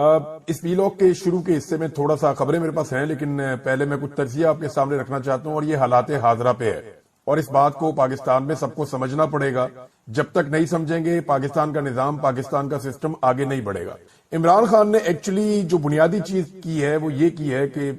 اس vlog کے شروع کے حصے میں تھوڑا سا خبریں میرے پاس ہیں، لیکن پہلے میں کچھ تجزیہ آپ کے سامنے رکھنا چاہتا ہوں، اور یہ حالات حاضرہ پہ ہے، اور اس بات کو پاکستان میں سب کو سمجھنا پڑے گا۔ جب تک نہیں سمجھیں گے پاکستان کا نظام، پاکستان کا سسٹم آگے نہیں بڑھے گا۔ عمران خان نے ایکچولی جو بنیادی چیز کی ہے وہ یہ کی ہے کہ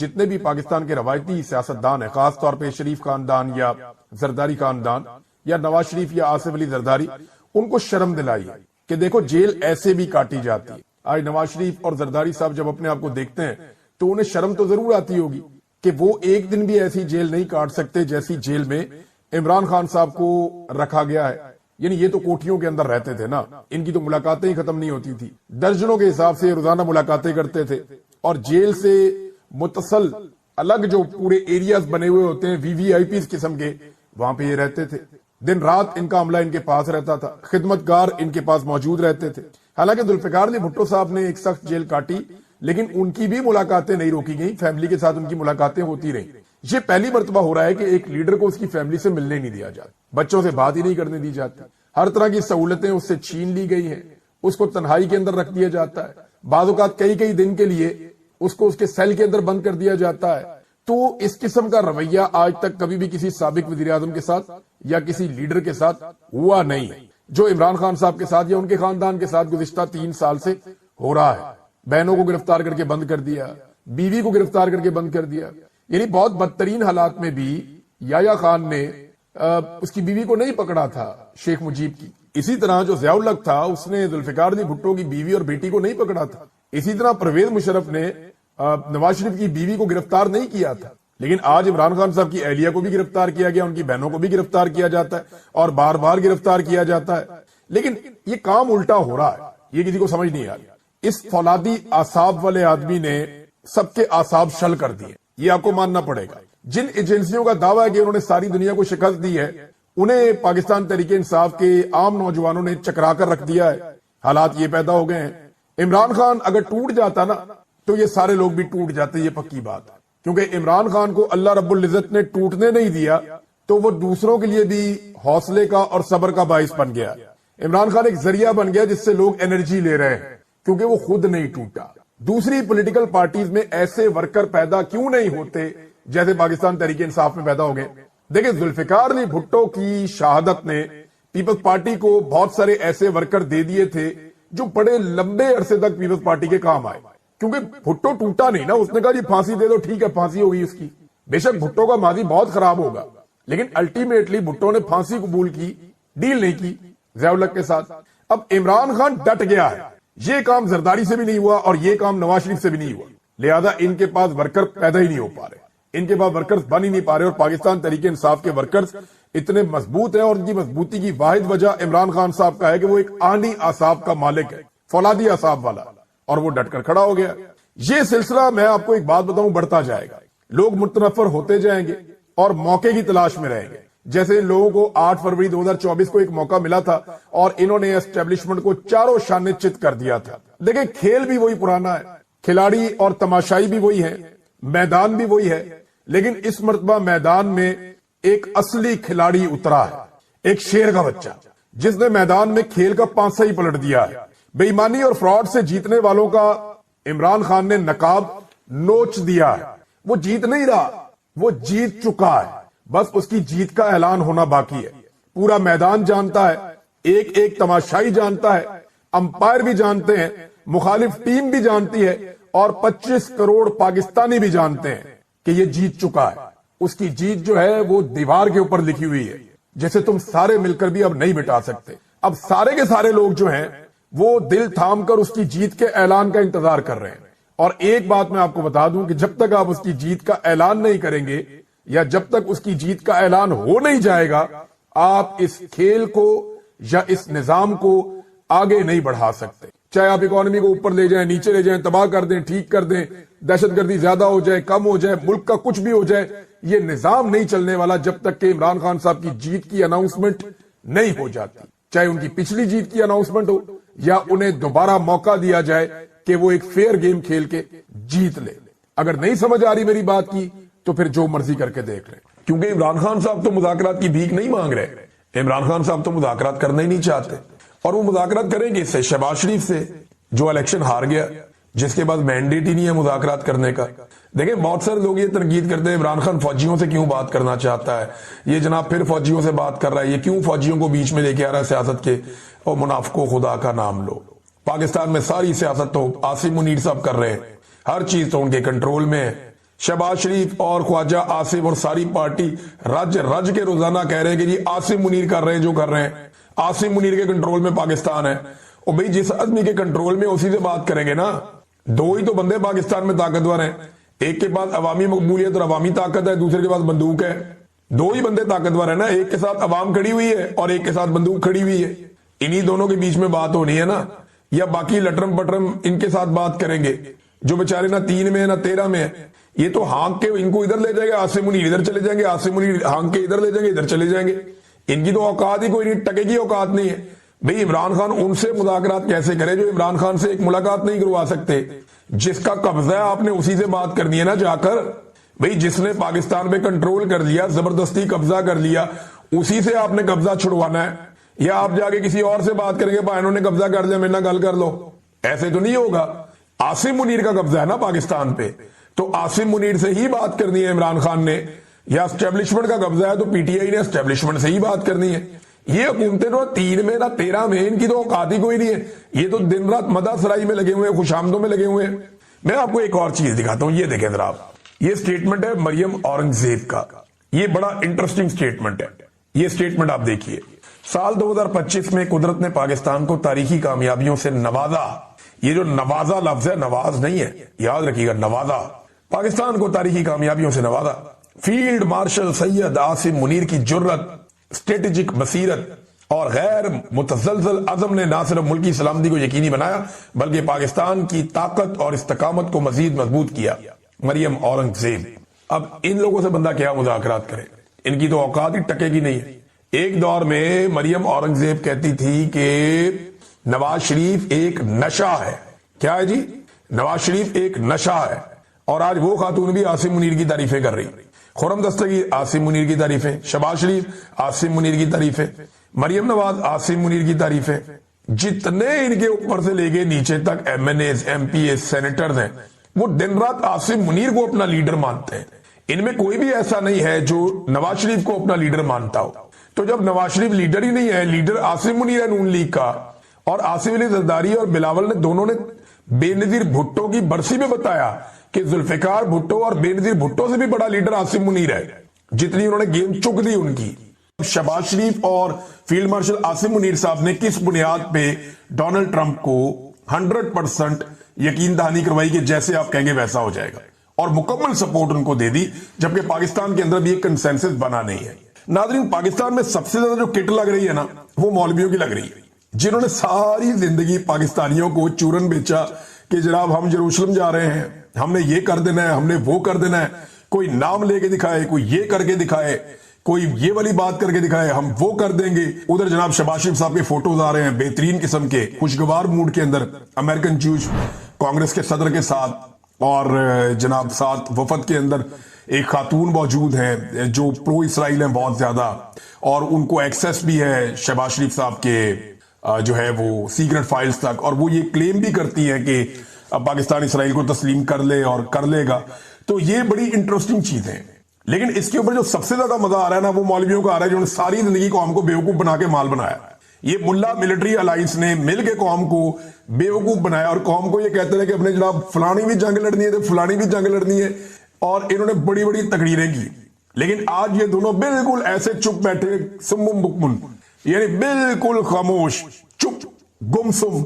جتنے بھی پاکستان کے روایتی سیاستدان ہیں، خاص طور پہ شریف خاندان یا زرداری خاندان یا نواز شریف یا آصف علی زرداری، ان کو شرم دلائی ہے کہ دیکھو جیل ایسے بھی کاٹی جاتی ہے۔ آج نواز شریف اور زرداری صاحب جب اپنے آپ کو دیکھتے ہیں تو انہیں شرم تو ضرور آتی ہوگی کہ وہ ایک دن بھی ایسی جیل نہیں کاٹ سکتے جیسی جیل میں عمران خان صاحب کو رکھا گیا ہے۔ یعنی یہ تو کوٹھیوں کے اندر رہتے تھے نا، ان کی تو ملاقاتیں ہی ختم نہیں ہوتی تھی، درجنوں کے حساب سے روزانہ ملاقاتیں کرتے تھے، اور جیل سے متصل الگ جو پورے ایریاز بنے ہوئے ہوتے ہیں وی وی آئی پیز قسم کے، وہاں پہ یہ رہتے تھے۔ دن رات ان کا عملہ ان کے پاس رہتا تھا، خدمتگار ان کے پاس موجود رہتے تھے۔ حالانکہ ذوالفقار علی بھٹو صاحب نے ایک سخت جیل کاٹی، لیکن ان کی بھی ملاقاتیں نہیں روکی گئیں، فیملی کے ساتھ ان کی ملاقاتیں ہوتی رہیں۔ یہ پہلی مرتبہ ہو رہا ہے کہ ایک لیڈر کو اس کی فیملی سے ملنے نہیں دیا جاتا، بچوں سے بات ہی نہیں کرنے دی جاتی، ہر طرح کی سہولتیں اس سے چھین لی گئی ہیں، اس کو تنہائی کے اندر رکھ دیا جاتا ہے، بعض اوقات کئی دن کے لیے اس کو اس کے سیل کے اندر بند کر دیا جاتا ہے۔ تو اس قسم کا رویہ آج تک کبھی بھی کسی سابق وزیر اعظم کے ساتھ یا کسی لیڈر کے ساتھ ہوا نہیں، جو عمران خان صاحب کے ساتھ یا ان کے خاندان کے ساتھ گزشتہ 3 سال سے ہو رہا ہے۔ بہنوں کو گرفتار کر کے بند کر دیا، بیوی کو گرفتار کر کے بند کر دیا، یعنی بہت بدترین حالات میں بھی یحییٰ خان نے اس کی بیوی کو نہیں پکڑا تھا، شیخ مجیب کی۔ اسی طرح جو ضیاء الحق تھا اس نے ذوالفقار علی بھٹو کی بیوی اور بیٹی کو نہیں پکڑا تھا۔ اسی طرح پرویز مشرف نے نواز شریف کی بیوی کو گرفتار نہیں کیا تھا، لیکن آج عمران خان صاحب کی اہلیہ کو بھی گرفتار کیا گیا، ان کی بہنوں کو بھی گرفتار کیا جاتا ہے اور بار بار گرفتار کیا جاتا ہے۔ لیکن یہ کام الٹا ہو رہا ہے، یہ کسی کو سمجھ نہیں آ رہا۔ اس فولادی اعصاب والے آدمی نے سب کے اعصاب شل کر دیے، یہ آپ کو ماننا پڑے گا۔ جن ایجنسیوں کا دعویٰ ہے کہ انہوں نے ساری دنیا کو شکست دی ہے، انہیں پاکستان تحریک انصاف کے عام نوجوانوں نے چکرا کر رکھ دیا ہے۔ حالات یہ پیدا ہو گئے ہیں۔ عمران خان اگر ٹوٹ جاتا نا تو یہ سارے لوگ بھی ٹوٹ جاتے، یہ پکی بات ہے، کیونکہ عمران خان کو اللہ رب العزت نے ٹوٹنے نہیں دیا تو وہ دوسروں کے لیے بھی حوصلے کا اور صبر کا باعث بن گیا۔ عمران خان ایک ذریعہ بن گیا جس سے لوگ انرجی لے رہے ہیں، کیونکہ وہ خود نہیں ٹوٹا۔ دوسری پولیٹیکل پارٹیز میں ایسے ورکر پیدا کیوں نہیں ہوتے جیسے پاکستان تحریک انصاف میں پیدا ہو گئے؟ دیکھیں، ذوالفقار علی بھٹو کی شہادت نے پیپلز پارٹی کو بہت سارے ایسے ورکر دے دیے تھے جو بڑے لمبے عرصے تک پیپلز پارٹی کے کام آئے، کیونکہ بھٹو ٹوٹا نہیں نا، اس نے کہا جی پھانسی دے دو، ٹھیک ہے پھانسی ہوگی اس کی۔ بے شک بھٹو کا ماضی بہت خراب ہوگا، لیکن الٹیمیٹلی بھٹو نے پھانسی قبول کی، ڈیل نہیں کی ضیاء الحق کے ساتھ۔ اب عمران خان ڈٹ گیا ہے، یہ کام زرداری سے بھی نہیں ہوا اور یہ کام نواز شریف سے بھی نہیں ہوا، لہذا ان کے پاس ورکر پیدا ہی نہیں ہو پا رہے، ان کے پاس ورکرز بن ہی نہیں پا رہے، اور پاکستان تحریک انصاف کے ورکرز اتنے مضبوط ہیں، اور ان کی مضبوطی کی واحد وجہ عمران خان صاحب کا ہے کہ وہ ایک آنی اعصاب کا مالک ہے، فولادی اعصاب والا، اور وہ ڈٹ کر کھڑا ہو گیا۔ یہ سلسلہ میں آپ کو ایک بات بتاؤں بڑھتا جائے گا، لوگ متنفر ہوتے جائیں گے اور موقع کی تلاش میں رہیں گے۔ جیسے ان لوگوں کو 8 فروری 2024 کو ایک موقع ملا تھا اور انہوں نے اسٹیبلشمنٹ کو چاروں شانے چت کر دیا تھا۔ دیکھیں، کھیل بھی وہی پرانا ہے، کھلاڑی اور تماشائی بھی وہی ہیں، میدان بھی وہی ہے، لیکن اس مرتبہ میدان میں ایک اصلی کھلاڑی اترا ہے، ایک شیر کا بچہ، جس نے میدان میں کھیل کا پانسا ہی پلٹ دیا ہے۔ بے ایمانی اور فراڈ سے جیتنے والوں کا عمران خان نے نقاب نوچ دیا ہے۔ وہ جیت نہیں رہا، وہ جیت چکا ہے، بس اس کی جیت کا اعلان ہونا باقی ہے۔ پورا میدان جانتا ہے، ایک ایک تماشائی جانتا ہے، امپائر بھی جانتے ہیں، مخالف ٹیم بھی جانتی ہے، اور 25 کروڑ پاکستانی بھی جانتے ہیں کہ یہ جیت چکا ہے۔ اس کی جیت جو ہے وہ دیوار کے اوپر لکھی ہوئی ہے، جیسے تم سارے مل کر بھی اب نہیں مٹا سکتے۔ اب سارے کے سارے لوگ جو ہیں وہ دل تھام کر اس کی جیت کے اعلان کا انتظار کر رہے ہیں۔ اور ایک بات میں آپ کو بتا دوں کہ جب تک آپ اس کی جیت کا اعلان نہیں کریں گے، یا جب تک اس کی جیت کا اعلان ہو نہیں جائے گا، آپ اس کھیل کو یا اس نظام کو آگے نہیں بڑھا سکتے۔ چاہے آپ اکانومی کو اوپر لے جائیں، نیچے لے جائیں، تباہ کر دیں، ٹھیک کر دیں، دہشت گردی زیادہ ہو جائے، کم ہو جائے، ملک کا کچھ بھی ہو جائے، یہ نظام نہیں چلنے والا جب تک کہ عمران خان صاحب کی جیت کی اناؤنسمنٹ نہیں ہو جاتی۔ چاہے ان کی پچھلی جیت کی اناؤنسمنٹ ہو یا انہیں دوبارہ موقع دیا جائے کہ وہ ایک فیئر گیم کھیل کے جیت لے۔ اگر نہیں سمجھ آ رہی میری بات کی تو پھر جو مرضی کر کے دیکھ لیں، کیونکہ عمران خان صاحب تو مذاکرات کی بھیک نہیں مانگ رہے، عمران خان صاحب تو مذاکرات کرنا ہی نہیں چاہتے، اور وہ مذاکرات کریں گے اس سے شہباز شریف سے جو الیکشن ہار گیا۔ جس کے بعد مینڈیٹ ہی نہیں ہے مذاکرات کرنے کا. دیکھیں بہت سارے لوگ یہ تنقید کرتے ہیں عمران خان فوجیوں سے کیوں بات کرنا چاہتا ہے, یہ جناب پھر فوجیوں سے بات کر رہا ہے, یہ کیوں فوجیوں کو بیچ میں لے کے آ رہا ہے سیاست کے. اور منافقوں خدا کا نام لو, پاکستان میں ساری سیاست تو عاصم منیر صاحب کر رہے ہیں, ہر چیز تو ان کے کنٹرول میں ہے. شہباز شریف اور خواجہ آصف اور ساری پارٹی رج رج کے روزانہ کہہ رہے ہیں کہ جی عاصم منیر کر رہے ہیں جو کر رہے ہیں, عاصم منیر کے کنٹرول میں پاکستان ہے. اور بھئی جس آدمی کے کنٹرول میں اسی سے بات کریں گے نا. دو ہی تو بندے پاکستان میں طاقتور ہیں, ایک کے پاس عوامی مقبولیت اور عوامی طاقت ہے, دوسرے کے پاس بندوق ہے. دو ہی بندے طاقتور ہیں نا, ایک کے ساتھ عوام کھڑی ہوئی ہے اور ایک کے ساتھ بندوق کھڑی ہوئی ہے. انہی دونوں کے بیچ میں بات ہونی ہے نا, یا باقی لٹرم پٹرم ان کے ساتھ بات کریں گے جو بیچارے نہ 3 میں نہ 13 میں ہے. یہ تو ہانک کے ان کو ادھر لے جائے گا, عاصم منیر ادھر چلے جائیں گے, عاصم منیر ہانک کے ادھر لے جائیں گے, ادھر چلے جائیں گے. ان کی تو اوقات ہی کوئی نہیں, ٹکے کی اوقات نہیں ہے. بھئی عمران خان ان سے مذاکرات کیسے کرے جو عمران خان سے ایک ملاقات نہیں کروا سکتے. جس کا قبضہ ہے آپ نے اسی سے بات کرنی ہے نا جا کر. بھئی جس نے پاکستان پہ کنٹرول کر لیا, زبردستی قبضہ کر لیا, اسی سے آپ نے قبضہ چھڑوانا ہے. یا آپ جا کے کسی اور سے بات کریں گے بھائی انہوں نے قبضہ کر لیا میرے نہ گل کر لو, ایسے تو نہیں ہوگا. عاصم منیر کا قبضہ ہے نا پاکستان پہ, تو عاصم منیر سے ہی بات کرنی ہے عمران خان نے. یا اسٹیبلشمنٹ کا قبضہ ہے تو پی ٹی آئی نے اسٹیبلشمنٹ سے ہی بات کرنی ہے. یہ حکومتیں تو 3 میں نہ 13 میں, ان کی تو اوقات ہی کوئی نہیں ہے. یہ تو دن رات مدح سرائی میں لگے ہوئے ہیں, خوش آمدوں میں لگے ہوئے ہیں. میں آپ کو ایک اور چیز دکھاتا ہوں, یہ دیکھیں ذرا آپ, یہ سٹیٹمنٹ ہے مریم اورنگزیب کا. یہ بڑا انٹرسٹنگ سٹیٹمنٹ ہے. یہ سٹیٹمنٹ آپ دیکھیے. سال 2025 میں قدرت نے پاکستان کو تاریخی کامیابیوں سے نوازا. یہ جو نوازا لفظ ہے, نواز نہیں ہے, یاد رکھیے گا, نوازا. پاکستان کو تاریخی کامیابیوں سے نوازا. فیلڈ مارشل سید عاصم منیر کی جرت, اسٹریٹجک بصیرت اور غیر متزلزل عزم نے نہ صرف ملکی سلامتی کو یقینی بنایا بلکہ پاکستان کی طاقت اور استقامت کو مزید مضبوط کیا. مریم اورنگزیب. اب ان لوگوں سے بندہ کیا مذاکرات کرے, ان کی تو اوقات ہی ٹکے گی نہیں ہے. ایک دور میں مریم اورنگزیب کہتی تھی کہ نواز شریف ایک نشہ ہے. کیا ہے جی؟ نواز شریف ایک نشہ ہے. اور آج وہ خاتون بھی عاصم منیر کی تعریفیں کر رہی. خرم دستگیر عاصم منیر کی تعریفیں, شہباز شریف عاصم منیر کی تعریفیں, مریم نواز عاصم منیر کی تعریفیں. جتنے ان کے اوپر سے لے کے نیچے تک MNAs, MPAs, senators ہیں, وہ دن رات عاصم منیر کو اپنا لیڈر مانتے ہیں. ان میں کوئی بھی ایسا نہیں ہے جو نواز شریف کو اپنا لیڈر مانتا ہو. تو جب نواز شریف لیڈر ہی نہیں ہے, لیڈر عاصم منیر ہے نون لیگ کا, اور آصف علی زرداری اور بلاول نے دونوں نے بے نظیر بھٹو کی برسی میں بتایا کہ ذوالفقار بھٹو اور بے نظیر بھٹو سے بھی بڑا لیڈر عاصم منیر ہے, جتنی انہوں نے گیم چک دی ان کی. شہباز شریف اور فیلڈ مارشل عاصم منیر صاحب نے کس بنیاد پہ ڈونلڈ ٹرمپ کو 100% یقین دہانی کروائی کہ جیسے آپ کہیں گے ویسا ہو جائے گا, اور مکمل سپورٹ ان کو دے دی, جبکہ پاکستان کے اندر بھی ایک کنسنسس بنا نہیں ہے. ناظرین, پاکستان میں سب سے زیادہ جو کٹ لگ رہی ہے نا, وہ مولویوں کی لگ رہی ہے, جنہوں نے ساری زندگی پاکستانیوں کو چورن بیچا کہ جناب ہم یروشلم جا رہے ہیں, ہم نے یہ کر دینا ہے, ہم نے وہ کر دینا ہے. کوئی نام لے کے دکھائے, کوئی یہ کر کے دکھائے, کوئی یہ والی بات کر کے دکھائے, ہم وہ کر دیں گے. ادھر جناب شہباز شریف صاحب کے فوٹوز آ رہے ہیں بہترین قسم کے, خوشگوار موڈ کے اندر, امریکن جوش کانگریس کے صدر کے ساتھ, اور جناب ساتھ وفد کے اندر ایک خاتون موجود ہیں جو پرو اسرائیل ہیں بہت زیادہ, اور ان کو ایکسیس بھی ہے شہباز شریف صاحب کے جو ہے وہ سیکرٹ فائلز تک, اور وہ یہ کلیم بھی کرتی ہیں کہ اب پاکستان اسرائیل کو تسلیم کر لے اور کر لے گا. تو یہ بڑی انٹرسٹنگ چیز ہے. لیکن اس کے اوپر جو سب سے زیادہ مزہ آ رہا ہے نا, وہ مولویوں کا آ رہا ہے جنہوں نے ساری زندگی قوم کو بیوقوف بنا کے مال بنایا. یہ ملا ملٹری الائنس نے مل کے قوم کو بیوقوف بنایا, اور قوم کو یہ کہتے ہیں کہ اپنے جناب فلانی بھی جنگ لڑنی ہے تو فلانی بھی جنگ لڑنی ہے, اور انہوں نے بڑی بڑی تقریریں کی. لیکن آج یہ دونوں بالکل ایسے چپ بیٹھے, سمم بکمن, یعنی بالکل خاموش, چپ, گمسم,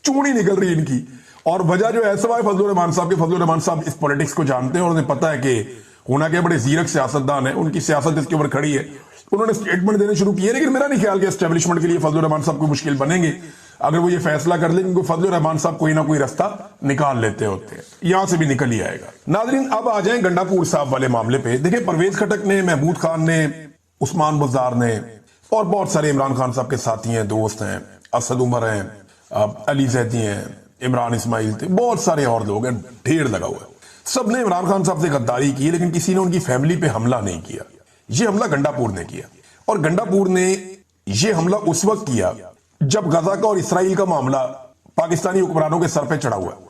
چونی نکل رہی ان کی. اور وجہ جو ہے سوائے فضل الرحمان صاحب کے, فضل الرحمان صاحب اس پولیٹکس کو جانتے ہیں اور انہیں پتا ہے کہ ہونا کے بڑے زیرک سیاستدان ہیں, ان کی سیاست اس کے اوپر کھڑی ہے. انہوں نے سٹیٹمنٹ دینے شروع کیے, لیکن میرا نہیں خیال کہ اسٹیبلشمنٹ کے لیے فضل الرحمان صاحب کو مشکل بنیں گے اگر وہ یہ فیصلہ کر لیں, کیونکہ فضل الرحمان صاحب کوئی نہ کوئی رستہ نکال لیتے ہوتے ہیں, یہاں سے بھی نکل ہی آئے گا. ناظرین, اب آ جائیں گنڈا پور صاحب والے معاملے پہ. دیکھیں, پرویز خٹک نے, محمود خان نے, عثمان بزدار نے, اور بہت سارے عمران خان صاحب کے ساتھی ہیں, دوست ہیں, اسد عمر ہیں, علی زیدی ہیں, عمران اسماعیل تھے, بہت سارے اور لوگ ہیں, ڈھیر لگا ہوا ہے. سب نے عمران خان صاحب سے غداری کی, لیکن کسی نے ان کی فیملی پہ حملہ نہیں کیا. یہ حملہ گنڈا پور نے کیا, اور گنڈا پور نے یہ حملہ اس وقت کیا جب غزہ کا اور اسرائیل کا معاملہ پاکستانی حکمرانوں کے سر پہ چڑھا ہوا ہے.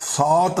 7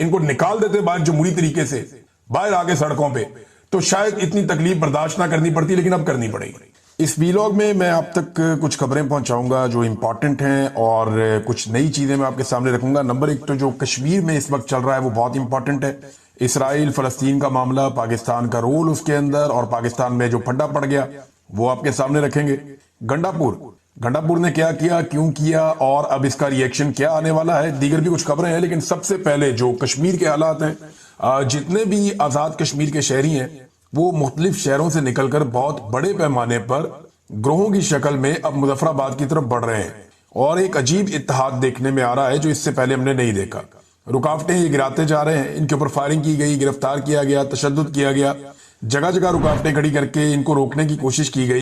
ان کو نکال دیتے باہر جمہوری طریقے سے، باہر آ کے سڑکوں پہ، تو شاید اتنی تکلیف برداشت نہ کرنی پڑتی، لیکن اب کرنی پڑے گی۔ اس ویلاگ میں میں آپ تک کچھ خبریں پہنچاؤں گا جو امپورٹنٹ ہیں، اور کچھ نئی چیزیں میں آپ کے سامنے رکھوں گا۔ نمبر ایک تو جو کشمیر میں اس وقت چل رہا ہے وہ بہت امپورٹنٹ ہے، اسرائیل فلسطین کا معاملہ، پاکستان کا رول اس کے اندر، اور پاکستان میں جو پھڈا پڑ گیا وہ آپ کے سامنے رکھیں گے۔ گنڈا پور نے کیا کیا، کیوں کیا، اور اب اس کا ری ایکشن کیا آنے والا ہے، دیگر بھی کچھ خبریں ہیں، لیکن سب سے پہلے جو کشمیر کے حالات ہیں، جتنے بھی آزاد کشمیر کے شہری ہیں وہ مختلف شہروں سے نکل کر بہت بڑے پیمانے پر گروہوں کی شکل میں اب مظفر آباد کی طرف بڑھ رہے ہیں، اور ایک عجیب اتحاد دیکھنے میں آ رہا ہے جو اس سے پہلے ہم نے نہیں دیکھا۔ رکاوٹیں یہ گراتے جا رہے ہیں، ان کے اوپر فائرنگ کی گئی، گرفتار کیا گیا، تشدد کیا گیا، جگہ جگہ رکاوٹیں کھڑی کر کے ان کو روکنے کی کوشش کی گئی۔